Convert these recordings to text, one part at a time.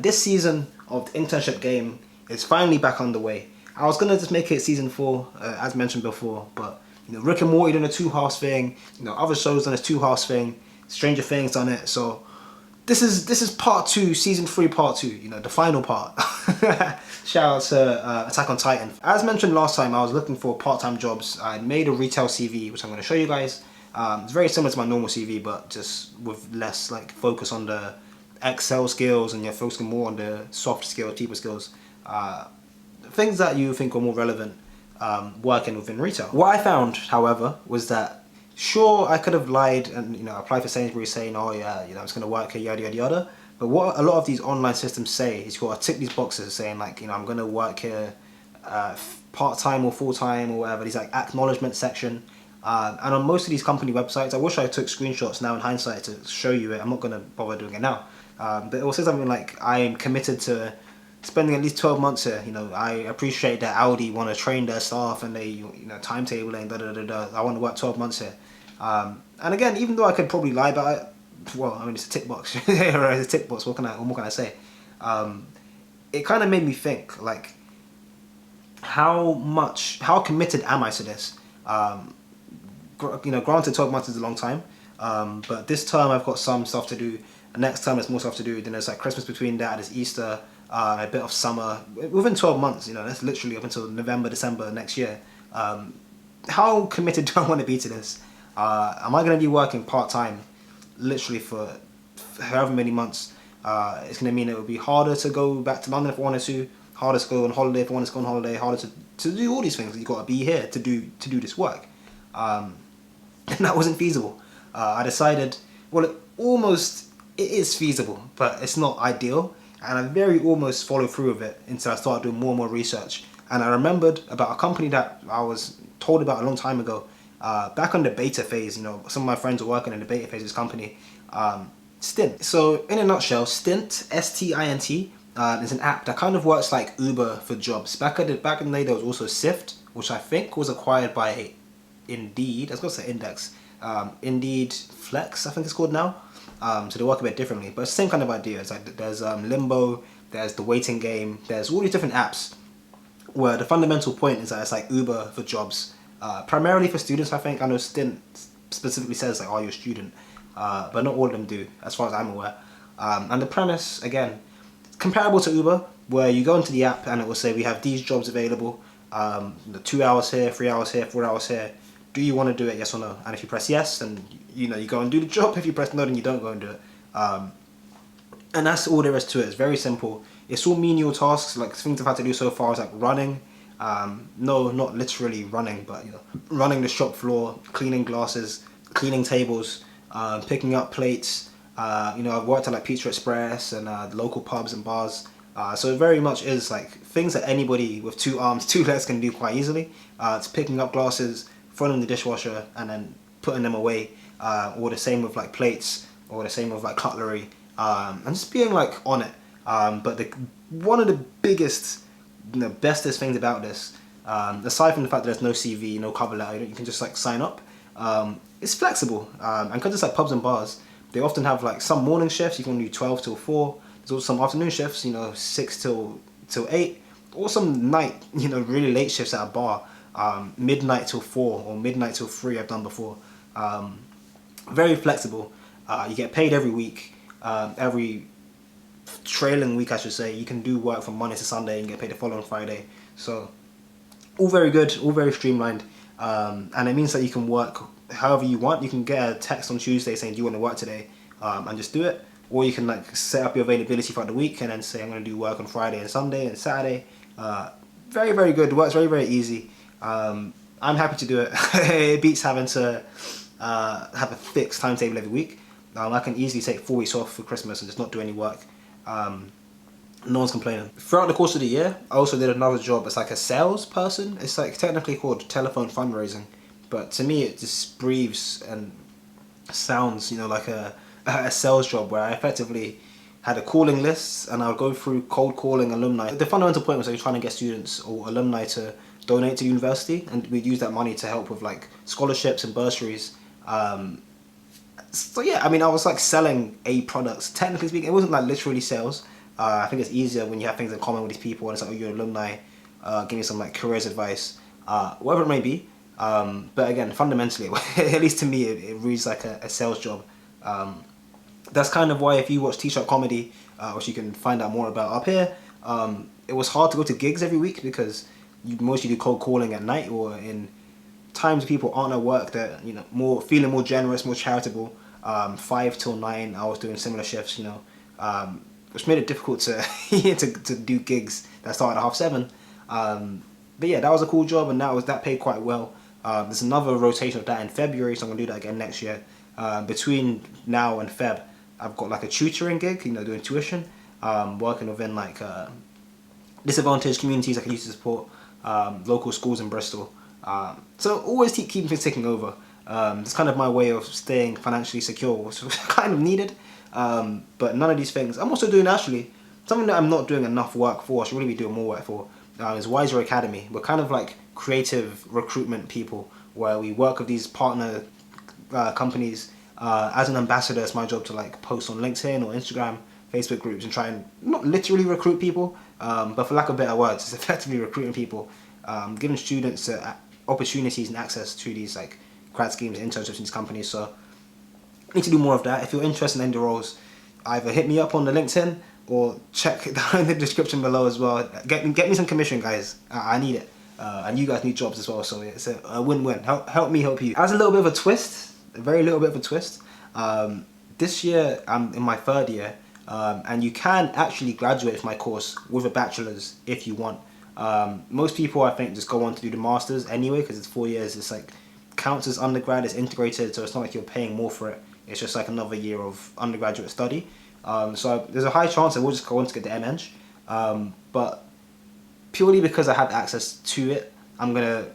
this season of the Internship Game is finally back underway. I was gonna just make it season 4, as mentioned before, but Rick and Morty done a 2-halves thing. Other shows done a 2-halves thing. Stranger Things done it. So this is part 2, season 3, part 2. The final part. Shout out to Attack on Titan. As mentioned last time, I was looking for part-time jobs. I made a retail CV, which I'm going to show you guys. It's very similar to my normal CV, but just with less focus on the Excel skills, and you're focusing more on the soft skills, people skills, things that you think are more relevant working within retail. What I found, however, was that sure, I could have lied and applied for Sainsbury's saying, oh yeah, I'm just gonna work here, yada yada yada. But what a lot of these online systems say is you gotta tick these boxes saying I'm gonna work here part-time or full-time or whatever. These acknowledgement section. And on most of these company websites, I wish I took screenshots now in hindsight to show you it. I'm not gonna bother doing it now. But it will say something like, I am committed to spending at least 12 months here. I appreciate that Audi want to train their staff and they timetabling, da da da da. I want to work 12 months here. And again, even though I could probably lie about it, well, I mean, it's a tick box. It's a tick box. What can I say? It kind of made me think, how committed am I to this? Granted, 12 months is a long time, but this term I've got some stuff to do. Next term there's more stuff to do. Then there's Christmas between that. There's Easter, a bit of summer. Within 12 months, that's literally up until November, December next year. How committed do I want to be to this? Am I going to be working part-time literally for however many months? It's going to mean it would be harder to go back to London if I wanted to, harder to go on holiday if I wanted to go on holiday, harder to do all these things. You've got to be here to do this work. And that wasn't feasible. I decided, well, it is feasible, but it's not ideal. And I very almost followed through with it until I started doing more and more research. And I remembered about a company that I was told about a long time ago. Back on the beta phase, some of my friends were working in the beta phase of this company, Stint. So in a nutshell, Stint, S-T-I-N-T, is an app that kind of works like Uber for jobs. Back in the day, there was also Sift, which I think was acquired by Indeed. I was going to say Index. Indeed Flex, I think it's called now. So they work a bit differently, but it's the same kind of idea. It's there's Limbo, there's the Waiting Game, there's all these different apps where the fundamental point is that it's like Uber for jobs, primarily for students. I think I know Stint specifically says are you a student, but not all of them do, as far as I'm aware. And the premise, again, comparable to Uber, where you go into the app and it will say we have these jobs available, 2 hours here, 3 hours here, 4 hours here. Do you want to do it, yes or no? And if you press yes, then you go and do the job. If you press no, then you don't go and do it. And that's all there is to it. It's very simple. It's all menial tasks, things I've had to do so far is running. No, not literally running, but running the shop floor, cleaning glasses, cleaning tables, picking up plates. I've worked at Pizza Express and local pubs and bars. So it very much is things that anybody with 2 arms, 2 legs can do quite easily. It's picking up glasses, throwing them in the dishwasher, and then putting them away. Or the same with plates, or the same with cutlery, and just being on it. But one of the biggest, bestest things about this, aside from the fact that there's no CV, no cover letter, you can just sign up. It's flexible, and because it's pubs and bars, they often have some morning shifts. You can do 12 till 4. There's also some afternoon shifts, 6 till 8, or some night, really late shifts at a bar, midnight till 4 or midnight till 3. I've done before. Very flexible. You get paid every week, every trailing week I should say. You can do work from Monday to Sunday and get paid the following Friday. So all very good, all very streamlined, and it means that you can work however you want. You can get a text on Tuesday saying do you want to work today, and just do it. Or you can set up your availability throughout the week and then say I'm going to do work on Friday and Sunday and Saturday. Very, very good. Works very, very easy. I'm happy to do it. It beats having to have a fixed timetable every week. I can easily take 4 weeks off for Christmas and just not do any work. No one's complaining. Throughout the course of the year, I also did another job as a sales person. It's technically called telephone fundraising, but to me it just breathes and sounds like a sales job, where I effectively had a calling list and I would go through cold calling alumni. The fundamental point was I was trying to get students or alumni to donate to university, and we'd use that money to help with scholarships and bursaries. So yeah, I mean, I was selling a product. Technically speaking, it wasn't literally sales, I think it's easier when you have things in common with these people, and it's like, oh, you're alumni, give me some like careers advice, whatever it may be. But again, fundamentally, at least to me, it reads like a sales job. That's kind of why if you watch T-shirt comedy, which you can find out more about up here, it was hard to go to gigs every week because you mostly do cold calling at night or in times people aren't at work. That feeling more generous, more charitable. 5 till 9, I was doing similar shifts. Which made it difficult to to do gigs that started at 7:30. But yeah, that was a cool job, and that paid quite well. There's another rotation of that in February, so I'm gonna do that again next year. Between now and Feb, I've got like a tutoring gig, doing tuition, working within like disadvantaged communities I can use to support local schools in Bristol. So always keeping things ticking over. It's kind of my way of staying financially secure, which was kind of needed. But none of these things I'm also doing actually. Something that I'm not doing enough work for, I should really be doing more work for, is Wiser Academy. We're kind of like creative recruitment people where we work with these partner companies. As an ambassador, it's my job to like post on LinkedIn or Instagram, Facebook groups and try and not literally recruit people, but for lack of better words, it's effectively recruiting people, giving students opportunities and access to these like grad schemes and internships in these companies. So I need to do more of that. If you're interested in the roles, either hit me up on the LinkedIn or check down in the description below as well. Get me some commission, guys. I need it. And you guys need jobs as well, so it's a win-win. Help me help you. As a little bit of a twist, a very little bit of a twist, this year I'm in my 3rd year, and you can actually graduate from my course with a bachelor's if you want. Most people, I think, just go on to do the master's anyway because it's 4 years. It's like counts as undergrad, it's integrated, so it's not like you're paying more for it. It's just like another year of undergraduate study. So there's a high chance I will just go on to get the MEng. But purely because I have access to it, I'm going to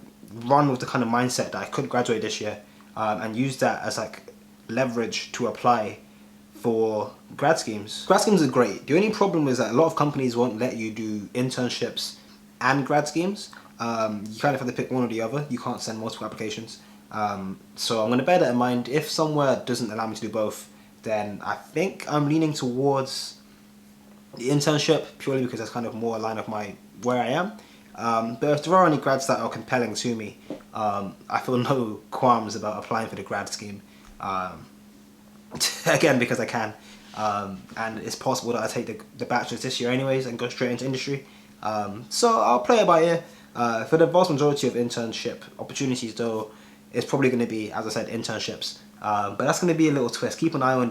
run with the kind of mindset that I could graduate this year, and use that as like leverage to apply for grad schemes. Grad schemes are great. The only problem is that a lot of companies won't let you do internships and grad schemes. You kind of have to pick one or the other. You can't send multiple applications. So I'm going to bear that in mind. If somewhere doesn't allow me to do both, then I think I'm leaning towards the internship purely because that's kind of more aligned with where I am. But if there are any grads that are compelling to me, I feel no qualms about applying for the grad scheme. Again, because I can. And it's possible that I take the bachelor's this year anyways and go straight into industry. So I'll play it by ear. For the vast majority of internship opportunities though, it's probably going to be, as I said, internships. But that's going to be a little twist. Keep an eye on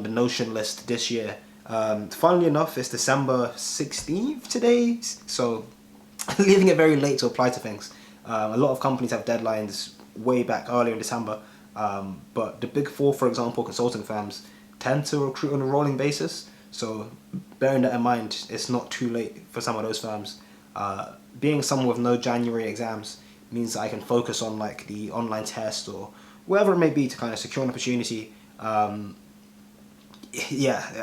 the Notion list this year. Funnily enough, it's December 16th today, so leaving it very late to apply to things. A lot of companies have deadlines way back earlier in December, but the big 4, for example, consulting firms tend to recruit on a rolling basis. So bearing that in mind, it's not too late for some of those firms. Being someone with no January exams means that I can focus on like the online test or whatever it may be to kind of secure an opportunity.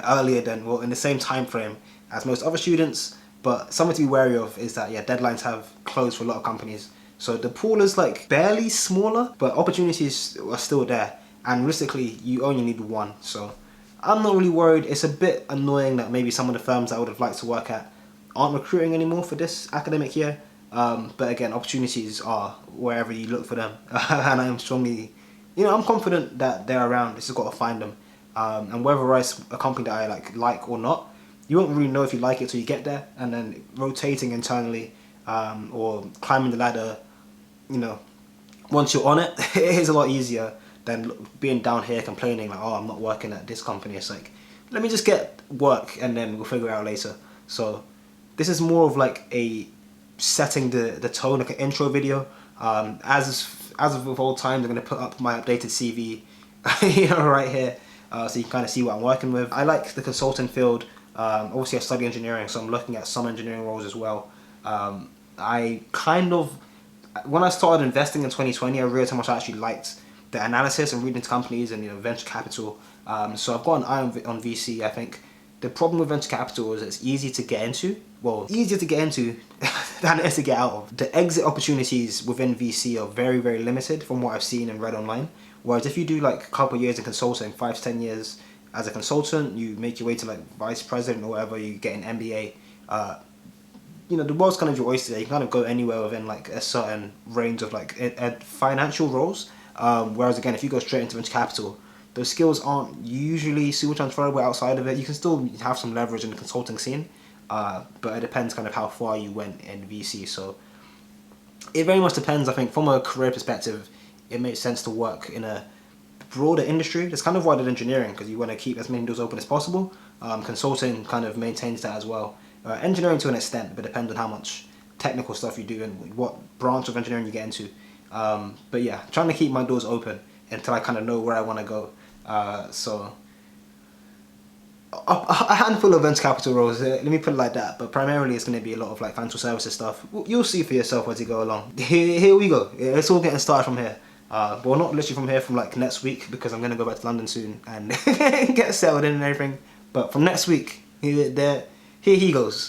Earlier than, well, in the same time frame as most other students. But something to be wary of is that deadlines have closed for a lot of companies. So the pool is like barely smaller, but opportunities are still there. And realistically, you only need one. So I'm not really worried. It's a bit annoying that maybe some of the firms I would have liked to work at aren't recruiting anymore for this academic year. But again, opportunities are wherever you look for them. And I am strongly, I'm confident that they're around. It's just got to find them. And whether it's a company that I like or not, you won't really know if you like it till you get there. And then rotating internally or climbing the ladder, once you're on it, it is a lot easier than being down here complaining like, oh, I'm not working at this company. It's like, let me just get work and then we'll figure it out later. So this is more of like a setting the tone, like an intro video. As of all times, I'm going to put up my updated CV right here. So you can kind of see what I'm working with. I like the consulting field. Obviously I study engineering, so I'm looking at some engineering roles as well. When I started investing in 2020, I realized how much I actually liked the analysis and reading into companies and venture capital. So I've got an eye on VC. I think the problem with venture capital is it's easy to get into. Well, easier to get into than it is to get out of. The exit opportunities within VC are very, very limited from what I've seen and read online. Whereas if you do like a couple of years in consulting, 5 to 10 years, As a consultant, you make your way to like vice president or whatever. You get an MBA. You know, the world's kind of your oyster. You can kind of go anywhere within like a certain range of like financial roles. Whereas again, if you go straight into venture capital, those skills aren't usually super transferable outside of it. You can still have some leverage in the consulting scene, but it depends kind of how far you went in VC. So it very much depends. I think from a career perspective, it makes sense to work in a broader industry. That's kind of why I did engineering, because you want to keep as many doors open as possible. Consulting kind of maintains that as well. Engineering to an extent, but it depends on how much technical stuff you do and what branch of engineering you get into. But yeah, trying to keep my doors open until I kind of know where I want to go. So a handful of venture capital roles, let me put it like that, but primarily it's going to be a lot of like financial services stuff. You'll see for yourself as you go along. Here we go. It's all getting started from here. Well, not literally from here, from like next week, because I'm going to go back to London soon and get settled in and everything. But from next week, here he goes.